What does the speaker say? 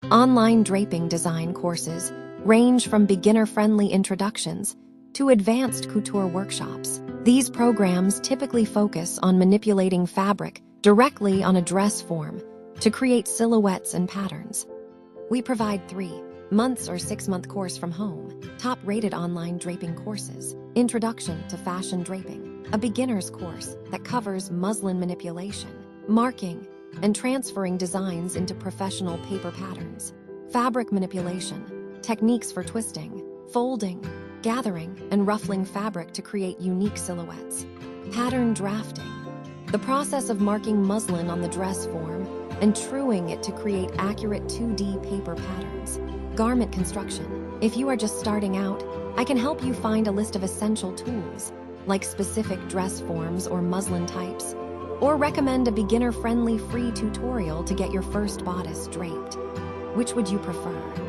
Online draping design courses range from beginner-friendly introductions to advanced couture workshops. These programs typically focus on manipulating fabric directly on a dress form to create silhouettes and patterns. We provide 3 months or 6-month course from home, top-rated online draping courses, Introduction to Fashion Draping, a beginner's course that covers muslin manipulation, marking, and transferring designs into professional paper patterns, fabric manipulation, techniques for twisting, folding, gathering, and ruffling fabric to create unique silhouettes, pattern drafting, the process of marking muslin on the dress form and truing it to create accurate 2D paper patterns, garment construction. If you are just starting out, I can help you find a list of essential tools, like specific dress forms or muslin types, or recommend a beginner-friendly free tutorial to get your first bodice draped. Which would you prefer?